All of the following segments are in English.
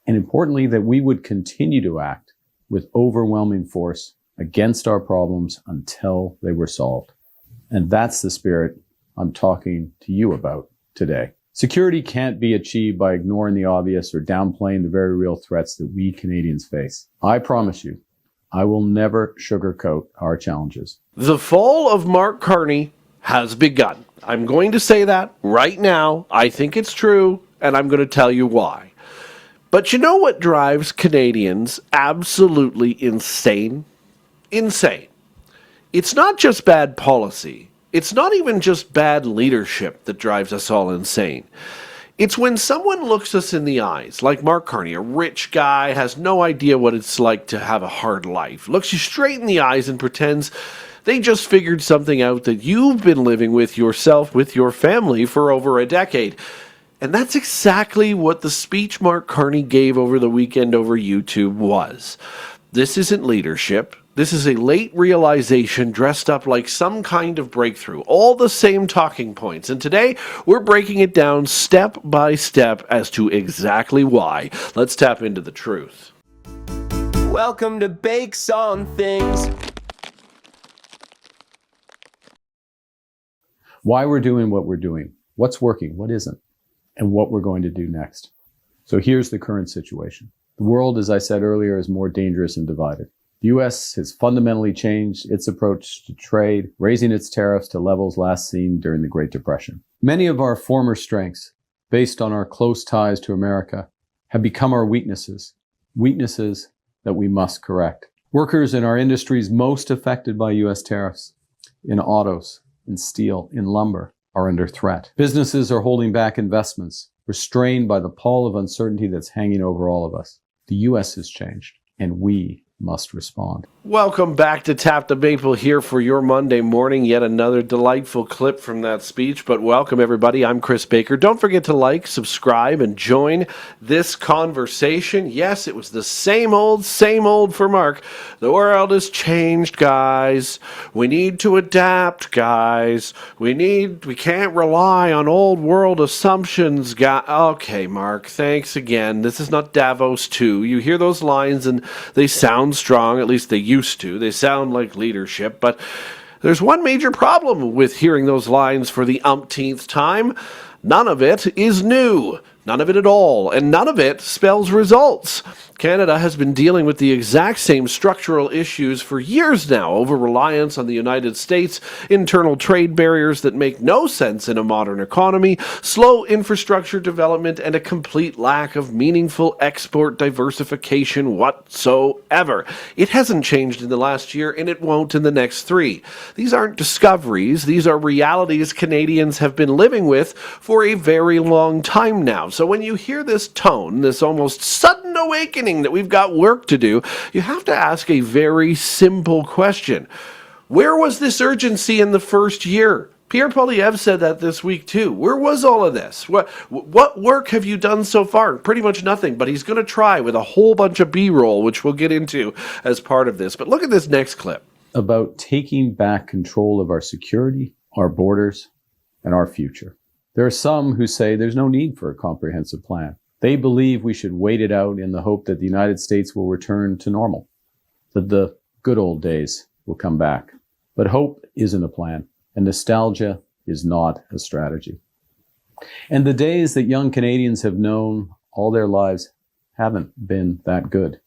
and importantly, that we would continue to act with overwhelming force against our problems until they were solved. And that's the spirit I'm talking to you about today. Security can't be achieved by ignoring the obvious or downplaying the very real threats that we Canadians face. I promise you, I will never sugarcoat our challenges. The fall of Mark Carney has begun. I'm going to say that right now. I think it's true, and I'm going to tell you why. But you know what drives Canadians absolutely insane? Insane. It's not just bad policy. It's not even just bad leadership that drives us all insane. It's when someone looks us in the eyes, like Mark Carney, a rich guy, has no idea what it's like to have a hard life, looks you straight in the eyes and pretends they just figured something out that you've been living with yourself, with your family for over a decade. And that's exactly what the speech Mark Carney gave over the weekend over YouTube was. This isn't leadership. This is a late realization dressed up like some kind of breakthrough. All the same talking points. And today, we're breaking it down step by step as to exactly why. Let's tap into the truth. Welcome to Bakes on Things. Why we're doing what we're doing, what's working, what isn't, and what we're going to do next. So here's the current situation. The world, as I said earlier, is more dangerous and divided. The U.S. has fundamentally changed its approach to trade, raising its tariffs to levels last seen during the Great Depression. Many of our former strengths, based on our close ties to America, have become our weaknesses, weaknesses that we must correct. Workers in our industries most affected by U.S. tariffs, in autos, in steel, in lumber, are under threat. Businesses are holding back investments, restrained by the pall of uncertainty that's hanging over all of us. The U.S. has changed, and we must respond. Welcome back to Tap the Maple here for your Monday morning. Yet another delightful clip from that speech. But welcome, everybody. I'm Chris Baker. Don't forget to like, subscribe, and join this conversation. Yes, it was the same old for Mark. The world has changed, guys. We need to adapt, guys. We can't rely on old world assumptions, guys. Okay, Mark, thanks again. This is not Davos 2. You hear those lines and they sound strong, at least they used to. They sound like leadership, but there's one major problem with hearing those lines for the umpteenth time. None of it is new. None of it at all. And none of it spells results. Canada has been dealing with the exact same structural issues for years now, over-reliance on the United States, internal trade barriers that make no sense in a modern economy, slow infrastructure development, and a complete lack of meaningful export diversification whatsoever. It hasn't changed in the last year, and it won't in the next 3. These aren't discoveries. These are realities Canadians have been living with for a very long time now. So when you hear this tone, this almost sudden awakening that we've got work to do, you have to ask a very simple question. Where was this urgency in the first year? Pierre Poilievre said that this week too. Where was all of this? What work have you done so far? Pretty much nothing, but he's going to try with a whole bunch of B-roll, which we'll get into as part of this. But look at this next clip. About taking back control of our security, our borders, and our future. There are some who say there's no need for a comprehensive plan. They believe we should wait it out in the hope that the United States will return to normal, that the good old days will come back. But hope isn't a plan, and nostalgia is not a strategy. And the days that young Canadians have known all their lives haven't been that good.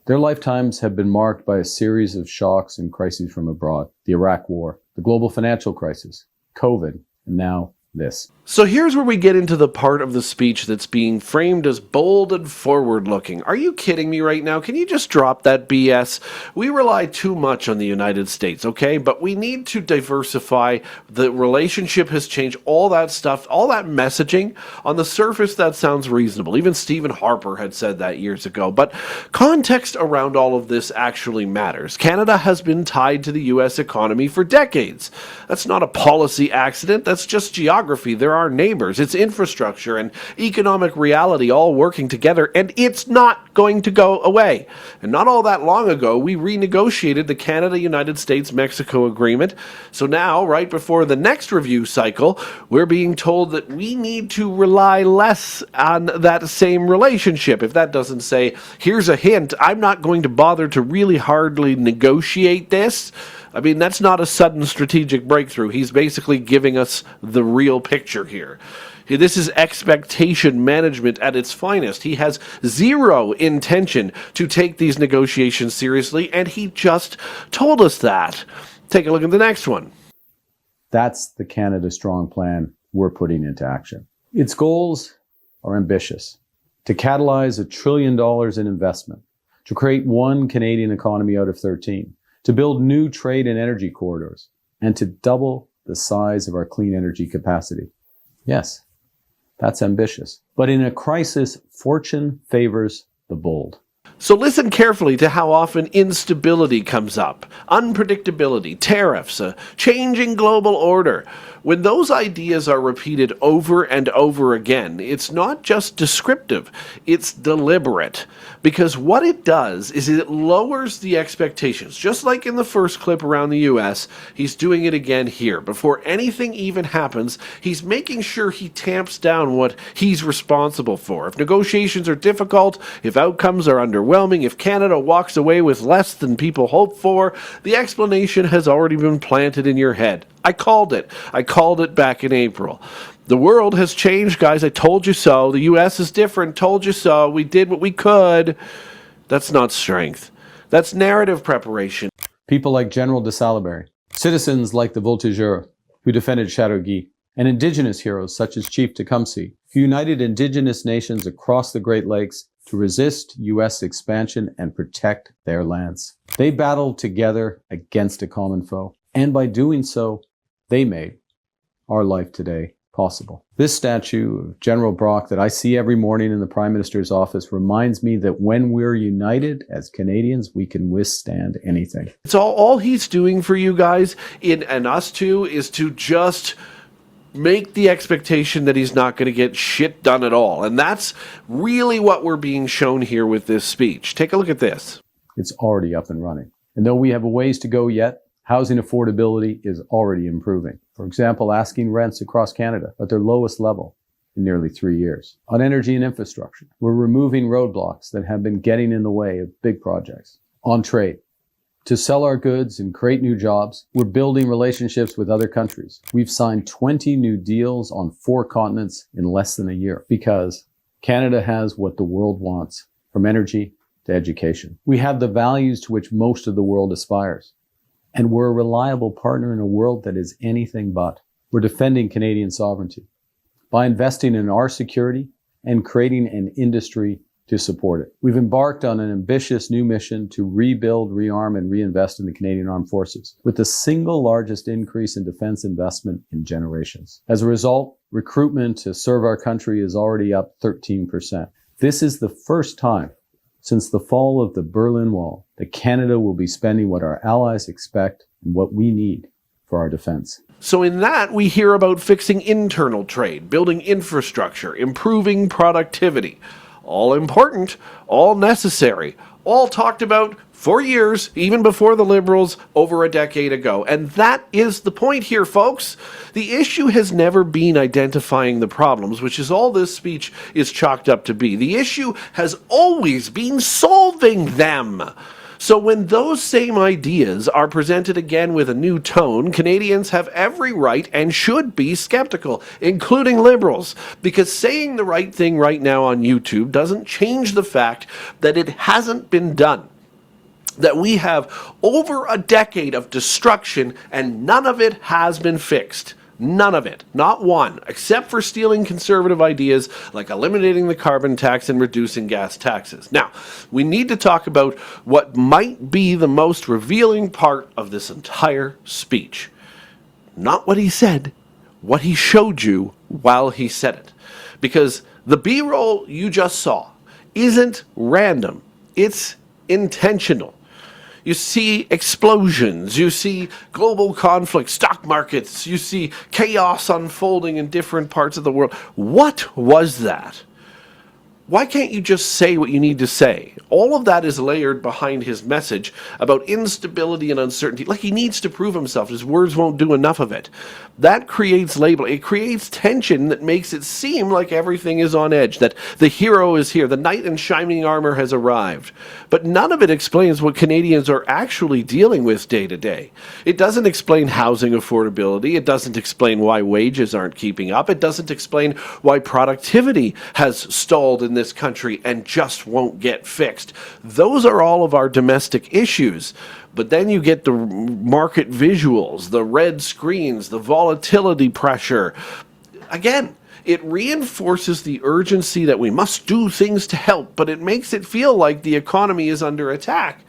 Their lifetimes have been marked by a series of shocks and crises from abroad. The Iraq War, the global financial crisis, COVID, and now this. So here's where we get into the part of the speech that's being framed as bold and forward-looking. Are you kidding me right now? Can you just drop that BS? We rely too much on the United States, okay? But we need to diversify. The relationship has changed. All that stuff, all that messaging, on the surface, that sounds reasonable. Even Stephen Harper had said that years ago. But context around all of this actually matters. Canada has been tied to the U.S. economy for decades. That's not a policy accident. That's just geography. geography, they're our neighbors, it's infrastructure and economic reality all working together, and it's not going to go away. And not all that long ago, we renegotiated the Canada-United States-Mexico agreement. So now, right before the next review cycle, we're being told that we need to rely less on that same relationship. If that doesn't say, here's a hint, I'm not going to bother to really hardly negotiate this. I mean, that's not a sudden strategic breakthrough. He's basically giving us the real picture here. This is expectation management at its finest. He has zero intention to take these negotiations seriously, and he just told us that. Take a look at the next one. That's the Canada Strong plan we're putting into action. Its goals are ambitious: to catalyze $1 trillion in investment, to create one Canadian economy out of 13, to build new trade and energy corridors, and to double the size of our clean energy capacity. Yes, that's ambitious. But in a crisis, fortune favors the bold. So listen carefully to how often instability comes up, unpredictability, tariffs, a changing global order. When those ideas are repeated over and over again, it's not just descriptive, it's deliberate. Because what it does is it lowers the expectations. Just like in the first clip around the US, he's doing it again here. Before anything even happens, he's making sure he tamps down what he's responsible for. If negotiations are difficult, if outcomes are underwhelming, if Canada walks away with less than people hope for, the explanation has already been planted in your head. I called it. I called it back in April. The world has changed, guys. I told you so. The U.S. is different. Told you so. We did what we could. That's not strength. That's narrative preparation. People like General de Salaberry, citizens like the Voltigeurs, who defended Chateauguay, and Indigenous heroes such as Chief Tecumseh, who united Indigenous nations across the Great Lakes to resist U.S. expansion and protect their lands. They battled together against a common foe, and by doing so, they made our life today possible. This statue of General Brock that I see every morning in the Prime Minister's office reminds me that when we're united as Canadians, we can withstand anything. It's all he's doing for you guys and us too is to just make the expectation that he's not going to get shit done at all. And that's really what we're being shown here with this speech. Take a look at this. It's already up and running. And though we have a ways to go yet, housing affordability is already improving. For example, asking rents across Canada at their lowest level in nearly 3 years. On energy and infrastructure, we're removing roadblocks that have been getting in the way of big projects. On trade, to sell our goods and create new jobs, we're building relationships with other countries. We've signed 20 new deals on 4 continents in less than a year because Canada has what the world wants, from energy to education. We have the values to which most of the world aspires. And we're a reliable partner in a world that is anything but. We're defending Canadian sovereignty by investing in our security and creating an industry to support it. We've embarked on an ambitious new mission to rebuild, rearm, and reinvest in the Canadian Armed Forces, with the single largest increase in defense investment in generations. As a result, recruitment to serve our country is already up 13%. This is the first time since the fall of the Berlin Wall that Canada will be spending what our allies expect and what we need for our defense. So in that, we hear about fixing internal trade, building infrastructure, improving productivity. All important, all necessary, all talked about for years, even before the Liberals over a decade ago. And that is the point here, folks. The issue has never been identifying the problems, which is all this speech is chalked up to be. The issue has always been solving them. So when those same ideas are presented again with a new tone, Canadians have every right and should be skeptical, including Liberals, because saying the right thing right now on YouTube doesn't change the fact that it hasn't been done. That we have over a decade of destruction and none of it has been fixed. None of it. Not one. Except for stealing conservative ideas like eliminating the carbon tax and reducing gas taxes. Now, we need to talk about what might be the most revealing part of this entire speech. Not what he said, what he showed you while he said it. Because the B-roll you just saw isn't random. It's intentional. You see explosions. You see global conflict, stock markets. You see chaos unfolding in different parts of the world. What was that? Why can't you just say what you need to say? All of that is layered behind his message about instability and uncertainty. Like he needs to prove himself. His words won't do enough of it. That creates label. It creates tension that makes it seem like everything is on edge, that the hero is here, the knight in shining armor has arrived. But none of it explains what Canadians are actually dealing with day to day. It doesn't explain housing affordability. It doesn't explain why wages aren't keeping up. It doesn't explain why productivity has stalled in this country and just won't get fixed. Those are all of our domestic issues. But then you get the market visuals, the red screens, the volatility pressure. Again, it reinforces the urgency that we must do things to help, but it makes it feel like the economy is under attack.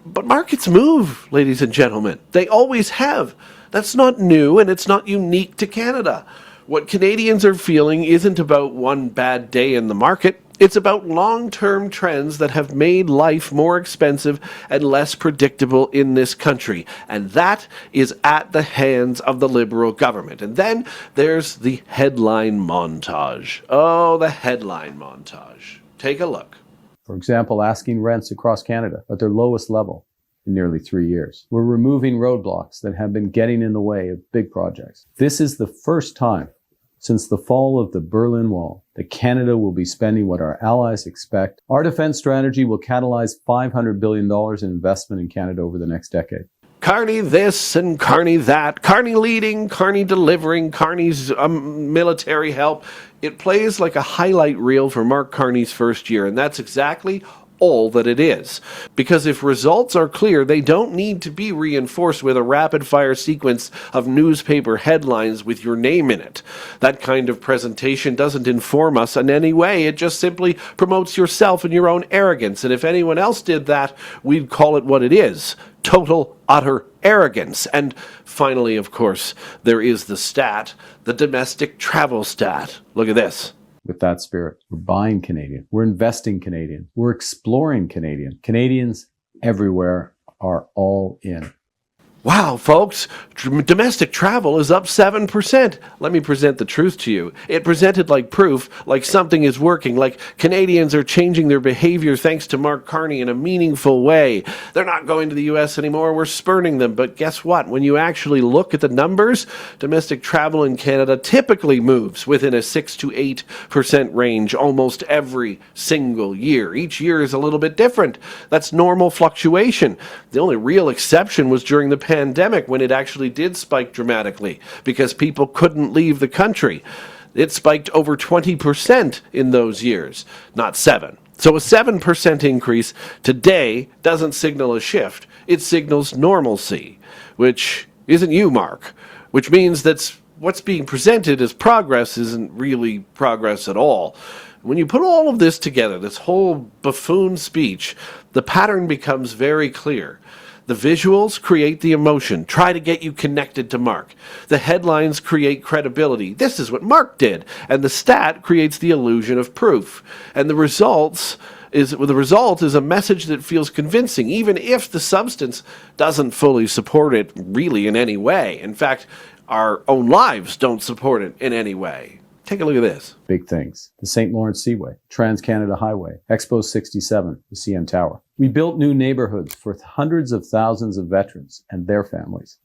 But markets move, ladies and gentlemen. They always have. That's not new, and it's not unique to Canada. What Canadians are feeling isn't about one bad day in the market. It's about long-term trends that have made life more expensive and less predictable in this country. And that is at the hands of the Liberal government. And then there's the headline montage. Oh, the headline montage. Take a look. For example, asking rents across Canada at their lowest level in nearly 3 years. We're removing roadblocks that have been getting in the way of big projects. This is the first time since the fall of the Berlin Wall that Canada will be spending what our allies expect. Our defense strategy will catalyze $500 billion in investment in Canada over the next decade. Carney this and Carney that, Carney leading, Carney delivering, Carney's military help. It plays like a highlight reel for Mark Carney's first year, and that's exactly all that it is. Because if results are clear, they don't need to be reinforced with a rapid-fire sequence of newspaper headlines with your name in it. That kind of presentation doesn't inform us in any way. It just simply promotes yourself and your own arrogance. And if anyone else did that, we'd call it what it is. Total, utter arrogance. And finally, of course, there is the stat, the domestic travel stat. Look at this. With that spirit, we're buying Canadian. We're investing Canadian. We're exploring Canadian. Canadians everywhere are all in. Wow, folks, domestic travel is up 7%. Let me present the truth to you. It presented like proof, like something is working, like Canadians are changing their behavior thanks to Mark Carney in a meaningful way. They're not going to the U.S. anymore. We're spurning them. But guess what? When you actually look at the numbers, domestic travel in Canada typically moves within a 6 to 8% range almost every single year. Each year is a little bit different. That's normal fluctuation. The only real exception was during the pandemic when it actually did spike dramatically because people couldn't leave the country. It spiked over 20% in those years, not 7. So a 7% increase today doesn't signal a shift. It signals normalcy, which isn't you, Mark, which means that what's being presented as progress isn't really progress at all. When you put all of this together, this whole buffoon speech, the pattern becomes very clear. The visuals create the emotion, try to get you connected to Mark. The headlines create credibility. This is what Mark did. And the stat creates the illusion of proof. And the result is a message that feels convincing, even if the substance doesn't fully support it really in any way. In fact, our own lives don't support it in any way. Take a look at this. Big things. The St. Lawrence Seaway, Trans-Canada Highway, Expo 67, the CN Tower. We built new neighborhoods for hundreds of thousands of veterans and their families.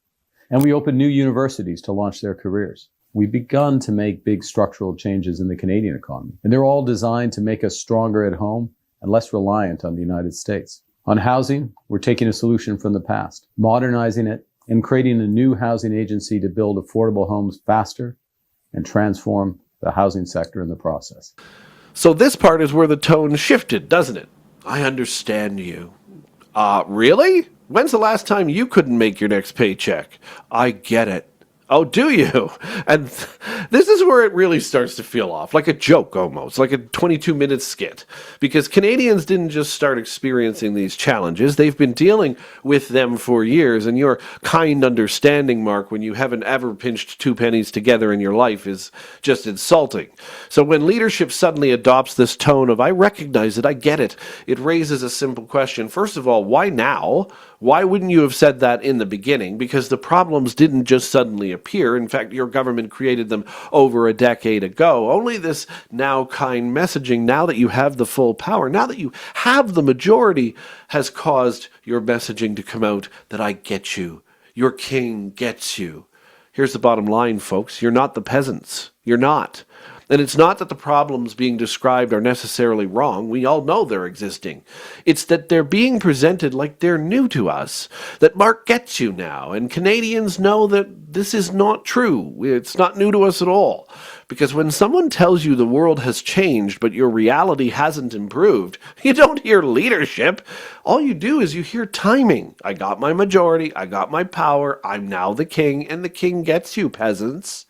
And we opened new universities to launch their careers. We've begun to make big structural changes in the Canadian economy. And they're all designed to make us stronger at home and less reliant on the United States. On housing, we're taking a solution from the past, modernizing it, and creating a new housing agency to build affordable homes faster and transform the housing sector in the process. So this part is where the tone shifted, doesn't it? I understand you. Really? When's the last time you couldn't make your next paycheck? I get it. Oh, do you? And this is where it really starts to feel off, like a joke almost, like a 22-minute skit. Because Canadians didn't just start experiencing these challenges, they've been dealing with them for years. And your kind understanding, Mark, when you haven't ever pinched two pennies together in your life is just insulting. So when leadership suddenly adopts this tone of, I recognize it, I get it, it raises a simple question. First of all, why now? Why wouldn't you have said that in the beginning? Because the problems didn't just suddenly appear. In fact, your government created them over a decade ago. Only this now kind messaging, now that you have the full power, now that you have the majority, has caused your messaging to come out that I get you. Your king gets you. Here's the bottom line, folks. You're not the peasants. You're not. And it's not that the problems being described are necessarily wrong. We all know they're existing. It's that they're being presented like they're new to us, that Mark gets you now. And Canadians know that this is not true. It's not new to us at all. Because when someone tells you the world has changed, but your reality hasn't improved, you don't hear leadership. All you do is you hear timing. I got my majority. I got my power. I'm now the king, and the king gets you, peasants.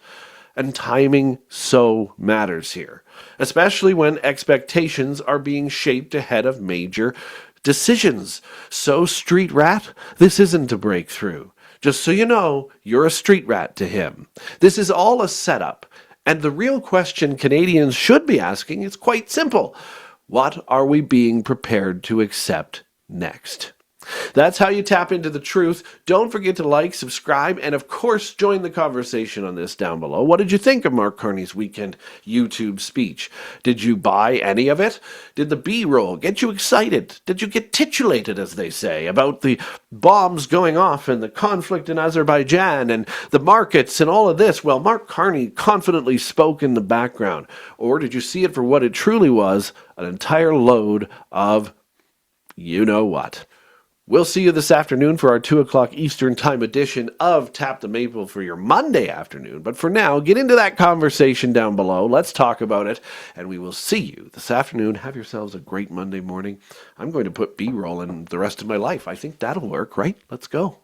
And timing so matters here, especially when expectations are being shaped ahead of major decisions. So, street rat, this isn't a breakthrough. Just so you know, you're a street rat to him. This is all a setup. And the real question Canadians should be asking is quite simple. What are we being prepared to accept next? That's how you tap into the truth. Don't forget to like, subscribe, and of course, join the conversation on this down below. What did you think of Mark Carney's weekend YouTube speech? Did you buy any of it? Did the B-roll get you excited? Did you get titulated, as they say, about the bombs going off and the conflict in Azerbaijan and the markets and all of this? Well, Mark Carney confidently spoke in the background. Or did you see it for what it truly was, an entire load of you-know-what? We'll see you this afternoon for our 2 o'clock Eastern Time edition of Tap the Maple for your Monday afternoon. But for now, get into that conversation down below. Let's talk about it, and we will see you this afternoon. Have yourselves a great Monday morning. I'm going to put B-roll in the rest of my life. I think that'll work, right? Let's go.